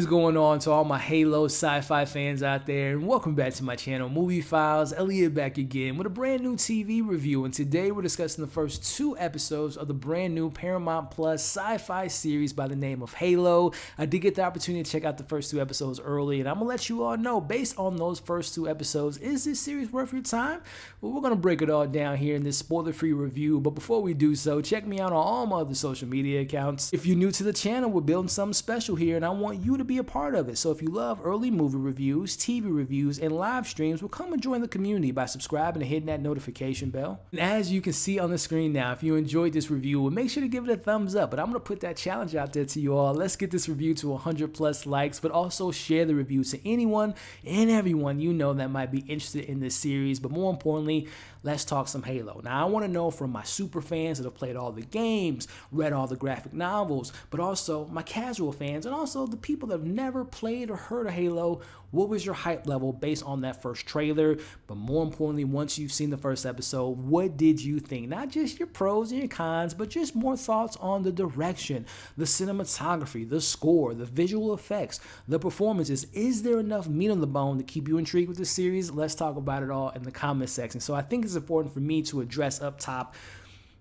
is going on to all my Halo sci-fi fans out there, and welcome back to my channel, Movie Files. Elliot back again with a brand new TV review, and today we're discussing the first 2 episodes of the brand new Paramount Plus sci-fi series by the name of Halo. I did get the opportunity to check out the first 2 episodes early, and I'm gonna let you all know, based on those first 2 episodes, is this series worth your time? Well, we're gonna break it all down here in this spoiler-free review, but before we do so, check me out on all my other social media accounts. If you're new to the channel, we're building something special here, and I want you to be a part of it. So if you love early movie reviews, TV reviews, and live streams, well, come and join the community by subscribing and hitting that notification bell. And as you can see on the screen now, if you enjoyed this review, well, make sure to give it a thumbs up. But I'm gonna put that challenge out there to you all. Let's get this review to 100+ likes, but also share the review to anyone and everyone you know that might be interested in this series. But more importantly, let's talk some Halo. Now, I want to know from my super fans that have played all the games, read all the graphic novels, but also my casual fans, and also the people that have never played or heard of Halo, what was your hype level based on that first trailer? But more importantly, once you've seen the first episode, what did you think? Not just your pros and your cons, but just more thoughts on the direction, the cinematography, the score, the visual effects, the performances. Is there enough meat on the bone to keep you intrigued with this series? Let's talk about it all in the comment section. So I think it's important for me to address up top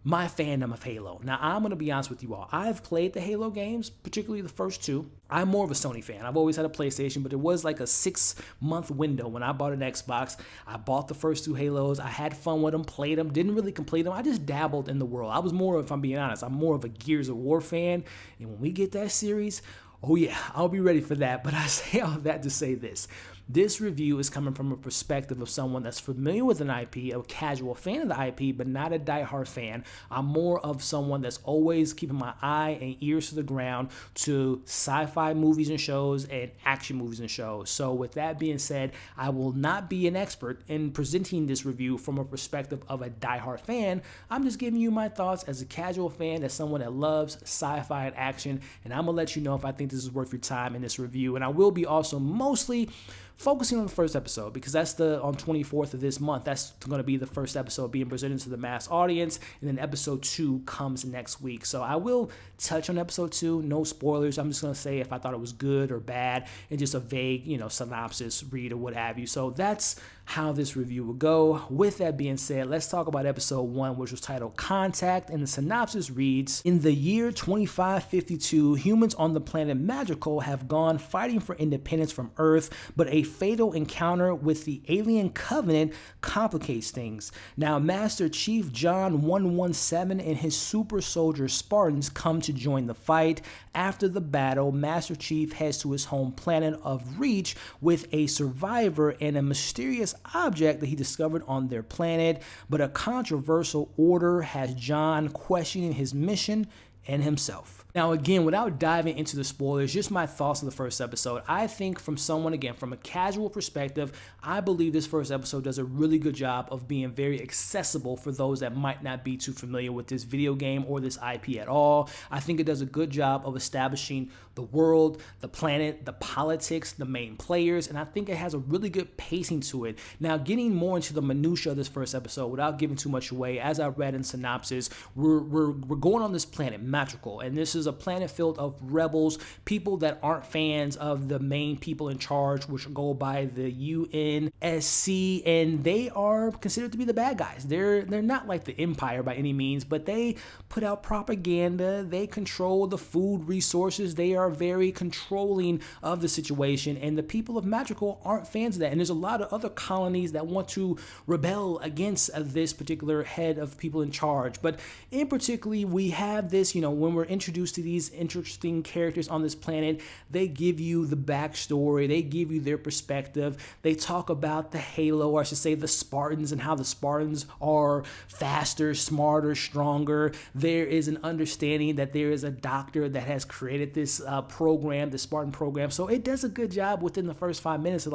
my fandom of Halo. Now, I'm going to be honest with you all. I've played the Halo games, particularly the first 2. I'm more of a Sony fan. I've always had a PlayStation, but it was like a 6-month window when I bought an Xbox. I bought the first 2 Halos. I had fun with them, played them, didn't really complete them. I just dabbled in the world. I was more, if I'm being honest, I'm more of a Gears of War fan. And when we get that series, oh yeah, I'll be ready for that. But I say all that to say this. This review is coming from a perspective of someone that's familiar with an IP, a casual fan of the IP, but not a diehard fan. I'm more of someone that's always keeping my eye and ears to the ground to sci-fi movies and shows and action movies and shows. So with that being said, I will not be an expert in presenting this review from a perspective of a diehard fan. I'm just giving you my thoughts as a casual fan, as someone that loves sci-fi and action, and I'm gonna let you know if I think this is worth your time in this review. And I will be also mostly focusing on the first episode, because that's on 24th of this month. That's going to be the first episode being presented to the mass audience, and then episode 2 comes next week. So I will touch on episode 2, no spoilers. I'm just going to say if I thought it was good or bad, and just a vague, synopsis, read, or what have you. So that's how this review will go. With that being said, let's talk about episode 1, which was titled Contact, and the synopsis reads: in the year 2552, humans on the planet Magical have gone fighting for independence from Earth, but a fatal encounter with the alien covenant complicates things. Now, Master Chief John 117 and his super soldier Spartans come to join the fight. After the battle, Master Chief heads to his home planet of Reach with a survivor and a mysterious object that he discovered on their planet, but a controversial order has John questioning his mission and himself. Now, again, without diving into the spoilers, just my thoughts on the first episode. I think from someone, again, from a casual perspective, I believe this first episode does a really good job of being very accessible for those that might not be too familiar with this video game or this IP at all. I think it does a good job of establishing the world, the planet, the politics, the main players, and I think it has a really good pacing to it. Now, getting more into the minutia of this first episode without giving too much away, as I read in synopsis, we're going on this planet, Magical, and this is a planet filled of rebels, people that aren't fans of the main people in charge, which go by the UNSC, and they are considered to be the bad guys. They're not like the Empire by any means, but they put out propaganda, they control the food resources, they are very controlling of the situation, and the people of Magical aren't fans of that. And there's a lot of other colonies that want to rebel against this particular head of people in charge. But in particular, we have this, when we're introduced to these interesting characters on this planet, they give you the backstory, they give you their perspective, they talk about the Halo, or I should say the Spartans, and how the Spartans are faster, smarter, stronger. There is an understanding that there is a doctor that has created this program, the Spartan program. So it does a good job within the first 5 minutes of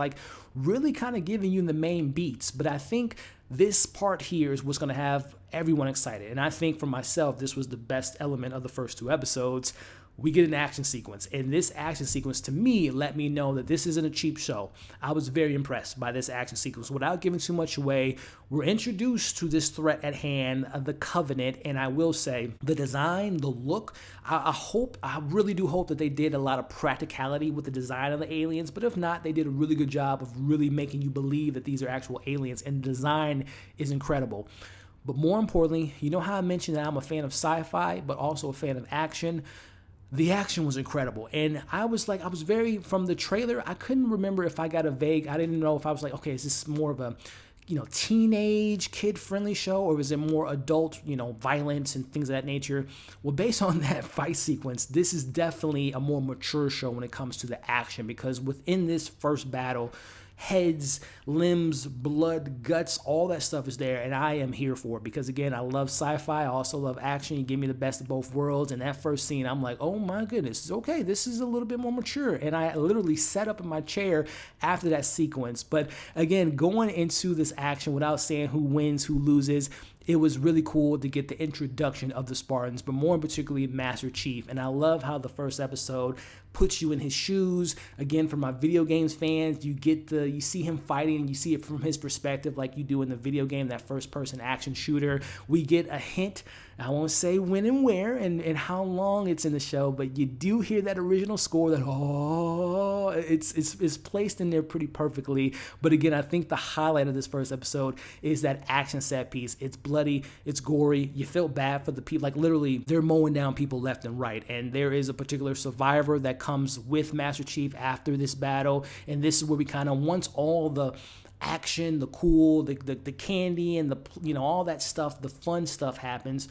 really kind of giving you the main beats. But I think this part here is what's going to have everyone excited. And I think for myself, this was the best element of the first 2 episodes. we get an action sequence. And this action sequence, to me, let me know that this isn't a cheap show. I was very impressed by this action sequence. Without giving too much away, we're introduced to this threat at hand, the Covenant, and I will say, the design, the look, I really do hope that they did a lot of practicality with the design of the aliens, but if not, they did a really good job of really making you believe that these are actual aliens, and the design is incredible. But more importantly, you know how I mentioned that I'm a fan of sci-fi, but also a fan of action? The action was incredible. And I was very, from the trailer, I couldn't remember if I got a vague, I didn't know if I was like, okay, is this more of a, teenage, kid-friendly show, or is it more adult, violence and things of that nature? Well, based on that fight sequence, this is definitely a more mature show when it comes to the action, because within this first battle, heads, limbs, blood, guts, all that stuff is there, and I am here for it because, again, I love sci-fi. I also love action. You give me the best of both worlds, and that first scene, I'm like, oh my goodness, okay, this is a little bit more mature, and I literally sat up in my chair after that sequence. But again, going into this action without saying who wins, who loses, it was really cool to get the introduction of the Spartans, but more particularly Master Chief. And I love how the first episode puts you in his shoes. Again, for my video games fans, you see him fighting and you see it from his perspective like you do in the video game, that first person action shooter. We get a hint, I won't say when and where and how long it's in the show, but you do hear that original score that, it's placed in there pretty perfectly. But again, I think the highlight of this first episode is that action set piece. It's bloody, it's gory. You feel bad for the people, like literally they're mowing down people left and right. And there is a particular survivor that comes with Master Chief after this battle. And this is where we kind of, once all the action, the cool, the candy, and the all that stuff, the fun stuff happens.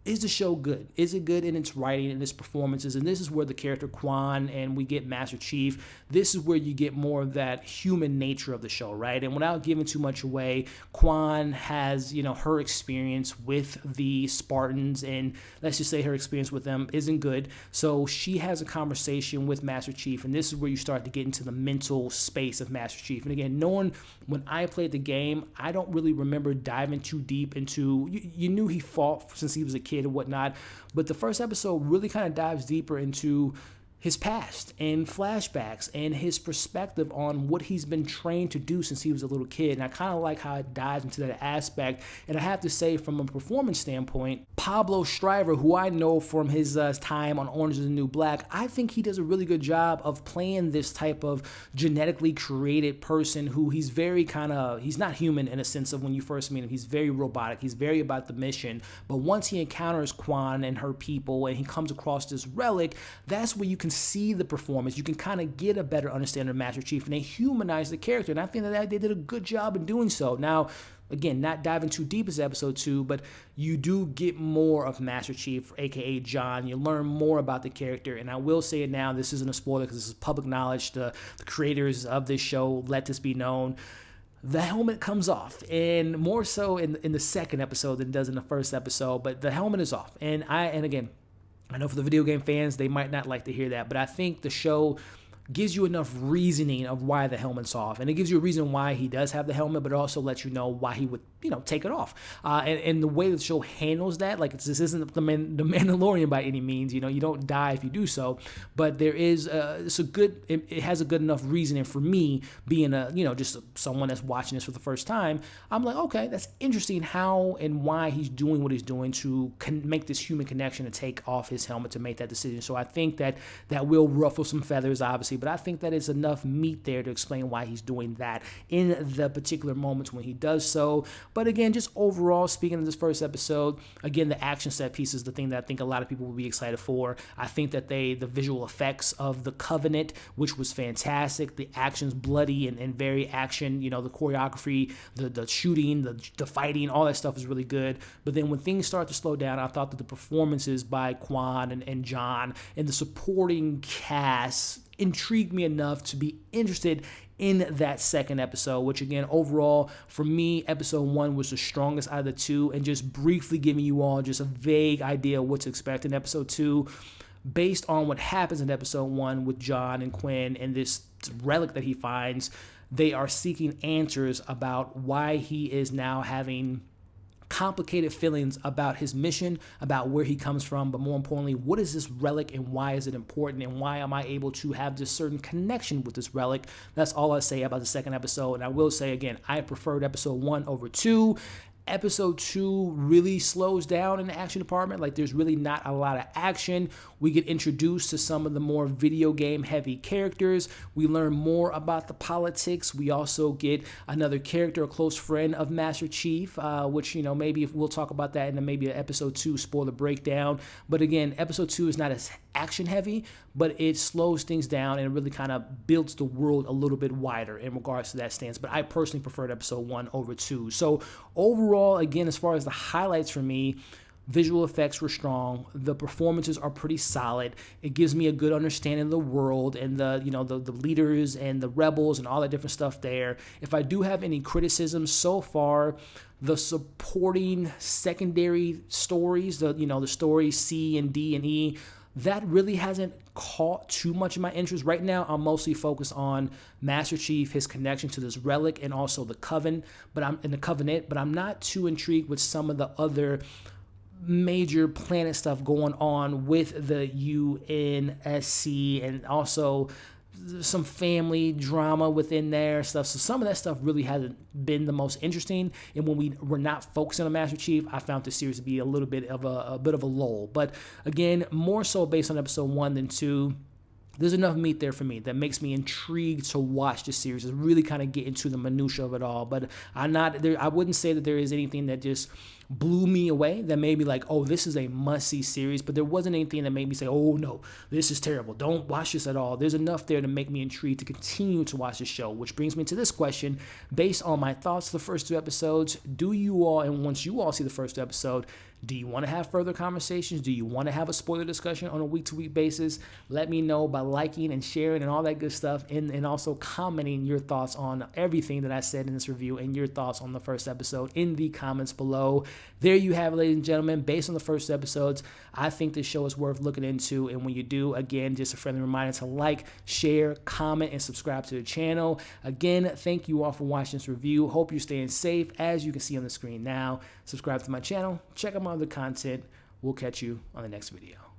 Is the show good? Is it good in its writing and its performances? And this is where the character Quan and we get Master Chief, this is where you get more of that human nature of the show, right? And without giving too much away, Quan has, her experience with the Spartans, and let's just say her experience with them isn't good. So she has a conversation with Master Chief, and this is where you start to get into the mental space of Master Chief. And again, knowing when I played the game, I don't really remember diving too deep into, you knew he fought since he was a kid and whatnot, but the first episode really kind of dives deeper into his past and flashbacks and his perspective on what he's been trained to do since he was a little kid. And I kind of like how it dives into that aspect. And I have to say, from a performance standpoint, Pablo Schreiber, who I know from his time on Orange is the New Black, I think he does a really good job of playing this type of genetically created person who he's very he's not human in a sense of when you first meet him. He's very robotic. He's very about the mission. But once he encounters Quan and her people and he comes across this relic, that's where you can see the performance. You can kind of get a better understanding of Master Chief, and they humanize the character, and I think that they did a good job in doing so. Now, again, not diving too deep as episode 2, but you do get more of Master Chief, aka John. You learn more about the character, and I will say it now, this isn't a spoiler because this is public knowledge. The creators of this show let this be known. The helmet comes off, and more so in the second episode than it does in the first episode, but the helmet is off. And again, I know for the video game fans, they might not like to hear that, but I think the show gives you enough reasoning of why the helmet's off. And it gives you a reason why he does have the helmet, but it also lets you know why he would, take it off. And the way the show handles that, like this isn't the Mandalorian by any means, you don't die if you do so, but there is, it has a good enough reasoning for me being just someone that's watching this for the first time. I'm like, okay, that's interesting how and why he's doing what he's doing to make this human connection and take off his helmet to make that decision. So I think that will ruffle some feathers, obviously, but I think that is enough meat there to explain why he's doing that in the particular moments when he does so. But again, just overall, speaking of this first episode, again, the action set piece is the thing that I think a lot of people will be excited for. I think that the visual effects of the Covenant, which was fantastic, the action's bloody and very action, the choreography, the shooting, the fighting, all that stuff is really good. But then when things start to slow down, I thought that the performances by Quan and John and the supporting cast intrigued me enough to be interested in that second episode, which again, overall, for me, episode 1 was the strongest out of the two, and just briefly giving you all just a vague idea of what to expect in episode 2, based on what happens in episode 1 with John and Quinn and this relic that he finds. They are seeking answers about why he is now having complicated feelings about his mission, about where he comes from, but more importantly, what is this relic and why is it important and why am I able to have this certain connection with this relic? That's all I say about the second episode. And I will say again, I preferred episode 1 over 2. Episode 2 really slows down in the action department. Like, there's really not a lot of action. We get introduced to some of the more video game heavy characters. We learn more about the politics. We also get another character, a close friend of Master Chief, which, maybe if we'll talk about that in maybe an episode 2 spoiler breakdown. But again, episode 2 is not as action heavy, but it slows things down and it really kind of builds the world a little bit wider in regards to that stance. But I personally preferred episode 1 over 2. So overall, again, as far as the highlights for me, visual effects were strong. The performances are pretty solid. It gives me a good understanding of the world and the leaders and the rebels and all that different stuff there. If I do have any criticisms so far, the supporting secondary stories, the stories C and D and E, that really hasn't caught too much of my interest. Right now, I'm mostly focused on Master Chief, his connection to this relic, and also the Covenant. But I'm not too intrigued with some of the other major planet stuff going on with the UNSC and also some family drama within there stuff. So some of that stuff really hasn't been the most interesting. And when we're not focusing on Master Chief, I found this series to be a little bit of a lull. But again, more so based on episode 1 than 2. There's enough meat there for me that makes me intrigued to watch this series, to really kind of get into the minutia of it all. But I wouldn't say that there is anything that just blew me away that made me like, oh, this is a must-see series. But there wasn't anything that made me say, oh no, this is terrible, don't watch this at all. There's enough there to make me intrigued to continue to watch the show, which brings me to this question. Based on my thoughts of the first 2 episodes, and once you all see the first 2 episodes, do you want to have further conversations? Do you want to have a spoiler discussion on a week-to-week basis? Let me know by liking and sharing and all that good stuff, and also commenting your thoughts on everything that I said in this review and your thoughts on the first episode in the comments below. There you have it, ladies and gentlemen. Based on the first 2 episodes, I think this show is worth looking into. And when you do, again, just a friendly reminder to like, share, comment, and subscribe to the channel. Again, thank you all for watching this review. Hope you're staying safe, as you can see on the screen now. Subscribe to my channel. Check out my other content. We'll catch you on the next video.